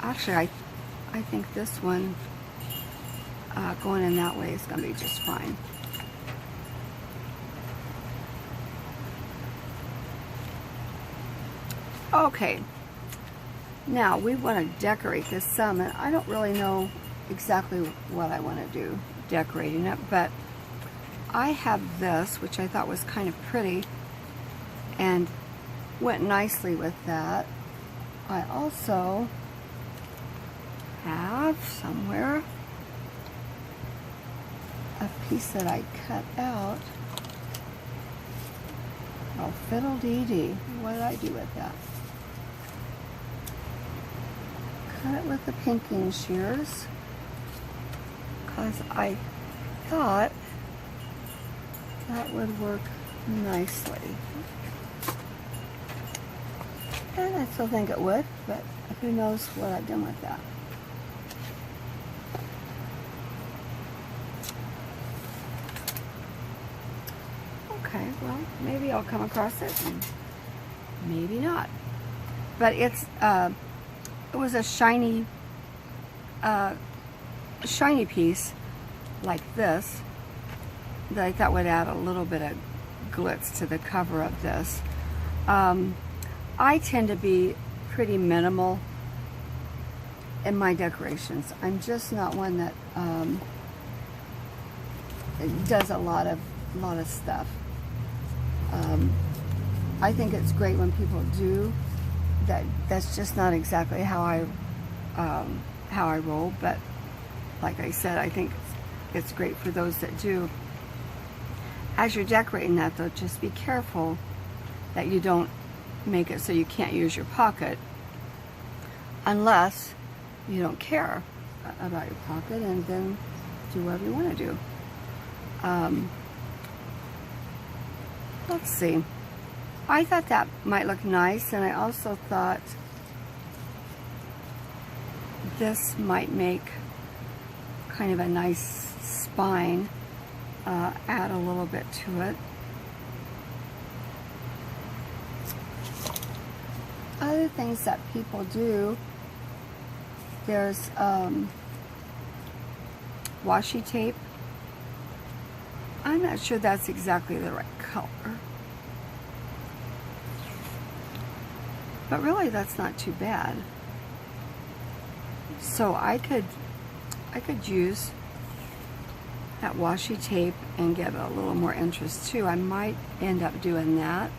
Actually, I think this one going in that way is going to be just fine. Okay, now we want to decorate this some, and I don't really know exactly what I want to do decorating it, but I have this, which I thought was kind of pretty and went nicely with that. I also have somewhere a piece that I cut out. Oh, fiddle-dee-dee. What did I do with that? Cut it with the pinking shears because I thought that would work nicely. And I still think it would, but who knows what I've done with that. Okay, well, maybe I'll come across it and maybe not. But it was a shiny piece like this that I thought would add a little bit of glitz to the cover of this. I tend to be pretty minimal in my decorations. I'm just not one that does a lot of stuff. I think it's great when people do that. That's just not exactly how I roll, but like I said, I think it's great for those that do. As you're decorating that though, just be careful that you don't make it so you can't use your pocket unless you don't care about your pocket, and then do whatever you want to do. Let's see. I thought that might look nice, and I also thought this might make kind of a nice spine, add a little bit to it. Other things that people do, there's washi tape. I'm not sure that's exactly the right color, but really that's not too bad. So I could use that washi tape and give it a little more interest too. I might end up doing that.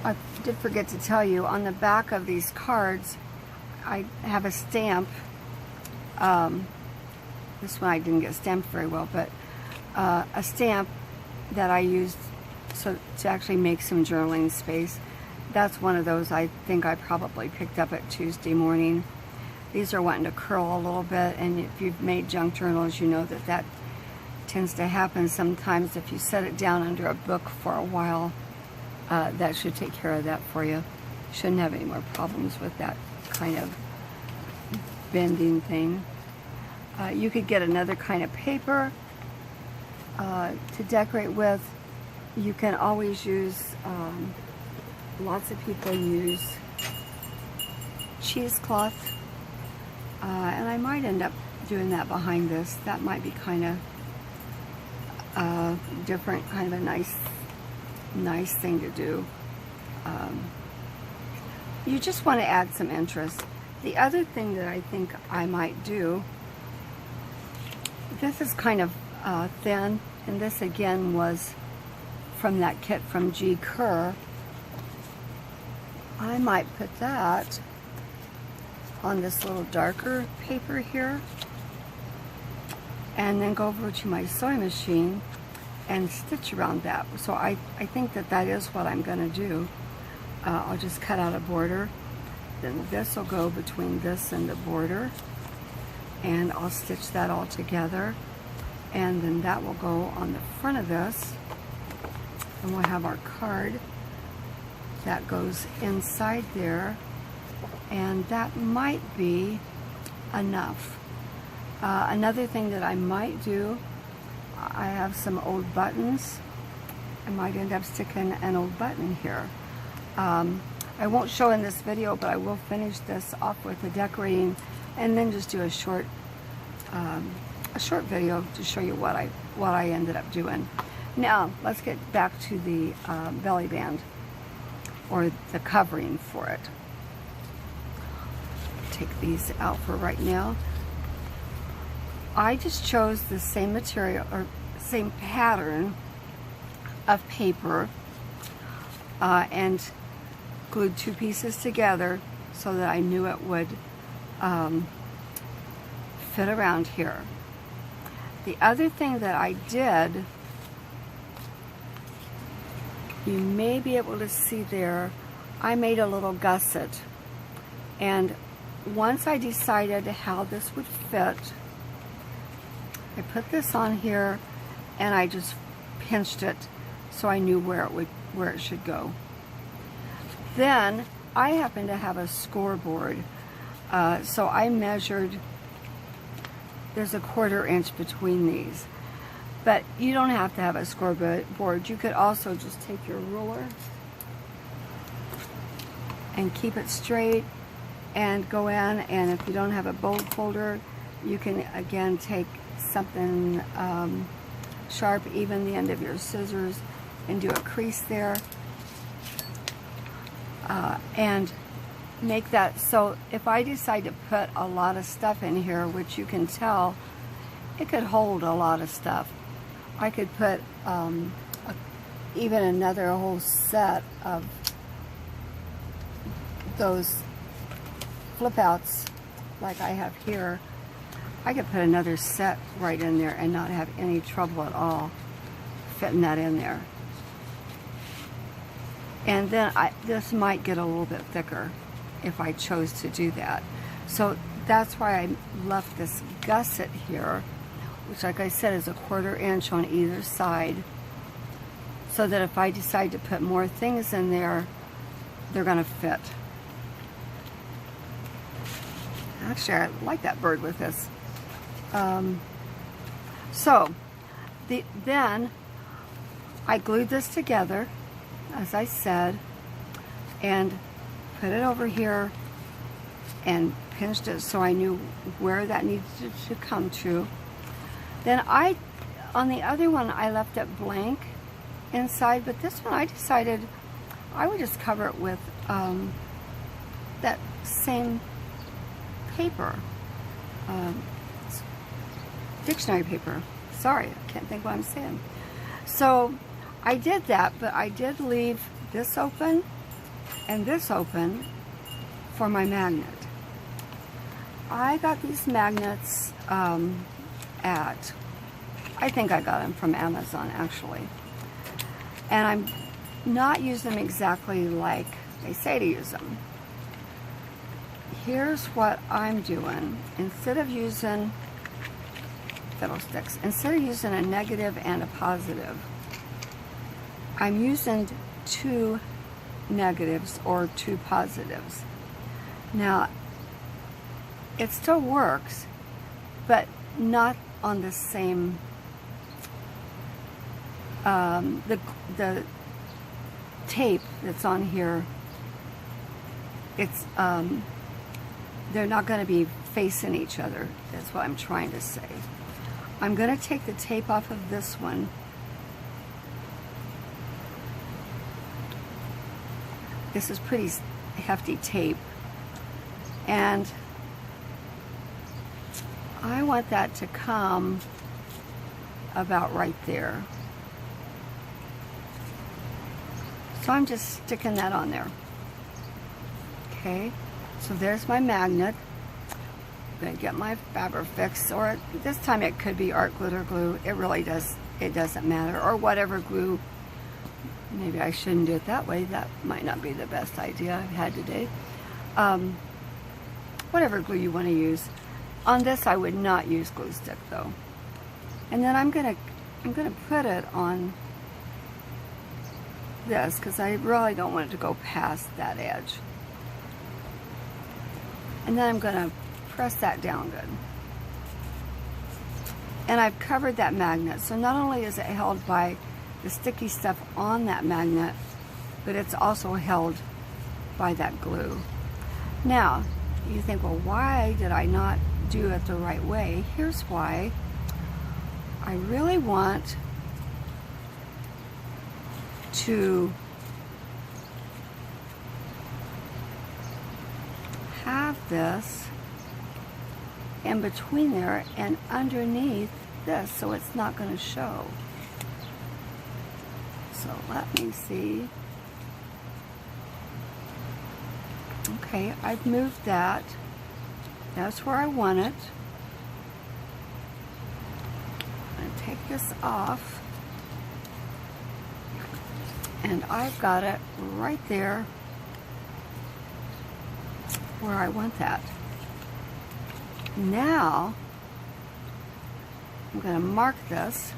I did forget to tell you, on the back of these cards, I have a stamp. This one I didn't get stamped very well, but a stamp that I used to actually make some journaling space. That's one of those I think I probably picked up at Tuesday morning. These are wanting to curl a little bit, and if you've made junk journals, you know that tends to happen sometimes. If you set it down under a book for a while, that should take care of that for you. Shouldn't have any more problems with that kind of bending thing. You could get another kind of paper to decorate with. You can always use, lots of people use cheesecloth, and I might end up doing that behind this. That might be kind of different, kind of a nice thing to do. You just want to add some interest. The other thing that I think I might do, this is kind of thin, and this again was from that kit from G. Kerr. I might put that on this little darker paper here, and then go over to my sewing machine and stitch around that. So I think that is what I'm going to do. I'll just cut out a border, then this will go between this and the border, and I'll stitch that all together, and then that will go on the front of this, and we'll have our card that goes inside there, and that might be enough. Another thing that I might do, I have some old buttons I might end up sticking an old button here. I won't show in this video, but I will finish this off with the decorating and then just do a short video to show you what I ended up doing. Now let's get back to the belly band, or the covering for it. Take these out for right now. I just chose the same material or same pattern of paper and glued two pieces together so that I knew it would fit around here. The other thing that I did, you may be able to see there, I made a little gusset, and once I decided how this would fit, I put this on here and I just pinched it so I knew where it should go. Then I happen to have a scoreboard, so I measured, there's a 1/4 inch between these, but you don't have to have a scoreboard. You could also just take your ruler and keep it straight and go in, and if you don't have a bold folder, you can again take something sharp, even the end of your scissors, and do a crease there, and make that so if I decide to put a lot of stuff in here, which you can tell it could hold a lot of stuff, I could put even another whole set of those flip outs like I have here. I could put another set right in there and not have any trouble at all fitting that in there. And then this might get a little bit thicker if I chose to do that. So that's why I left this gusset here, which, like I said, is a 1/4 inch on either side, so that if I decide to put more things in there, they're gonna fit. Actually, I like that bird with this. Then I glued this together, as I said, and put it over here and pinched it so I knew where that needed to come to. Then on the other one, I left it blank inside, but this one I decided I would just cover it with that same paper, dictionary paper. Sorry, I can't think what I'm saying. So I did that, but I did leave this open and this open for my magnet. I got these magnets I think I got them from Amazon actually, and I'm not using them exactly like they say to use them. Here's what I'm doing. Instead of using fiddlesticks, instead of using a negative and a positive, I'm using 2 negatives or 2 positives. Now, it still works, but not on the same, the tape that's on here, it's, they're not going to be facing each other. That's what I'm trying to say. I'm going to take the tape off of this one. This is pretty hefty tape, and I want that to come about right there. So I'm just sticking that on there. Okay, so there's my magnet. I'm going to get my Fabrifix, or this time it could be art glitter glue. It really doesn't matter, or whatever glue. Maybe I shouldn't do it that way. That might not be the best idea I've had today. Whatever glue you want to use. On this, I would not use glue stick though. And then I'm gonna put it on this because I really don't want it to go past that edge. And then I'm gonna press that down good. And I've covered that magnet, so not only is it held by the sticky stuff on that magnet, but it's also held by that glue. Now, you think, well, why did I not do it the right way? Here's why. I really want to have this in between there and underneath this, so it's not going to show. So let me see. Okay, I've moved that. That's where I want it. I'm going to take this off. And I've got it right there where I want that. Now, I'm going to mark this.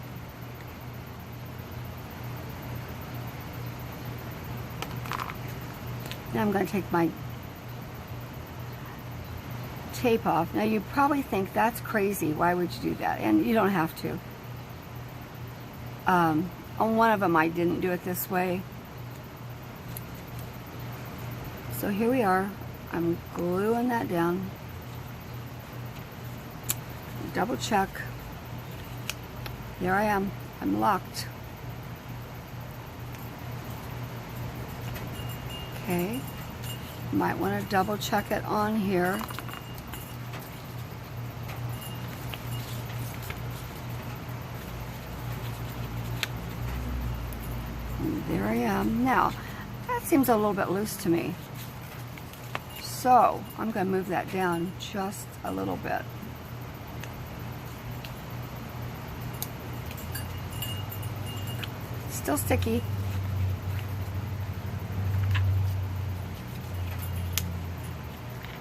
Now I'm going to take my tape off. Now you probably think that's crazy. Why would you do that? And you don't have to. On one of them I didn't do it this way. So here we are. I'm gluing that down. Double check. There I am. I'm locked. Okay. Might want to double check it on here. And there I am. Now, that seems a little bit loose to me. So, I'm going to move that down just a little bit. Still sticky.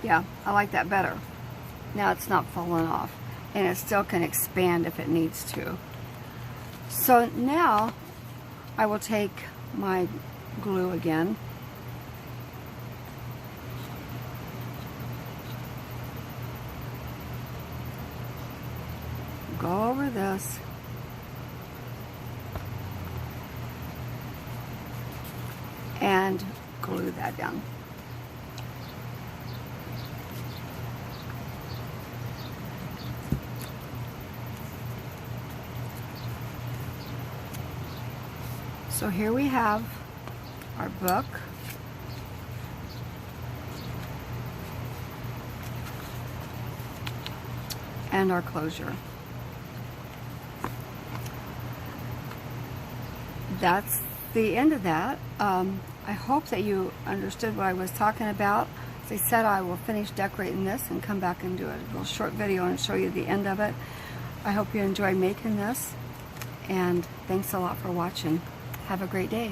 Yeah, I like that better. Now it's not falling off, and it still can expand if it needs to. So now I will take my glue again. Go over this. And glue that down. So here we have our book. And our closure. That's the end of that. I hope that you understood what I was talking about. As I said, I will finish decorating this and come back and do a little short video and show you the end of it. I hope you enjoyed making this, and thanks a lot for watching. Have a great day.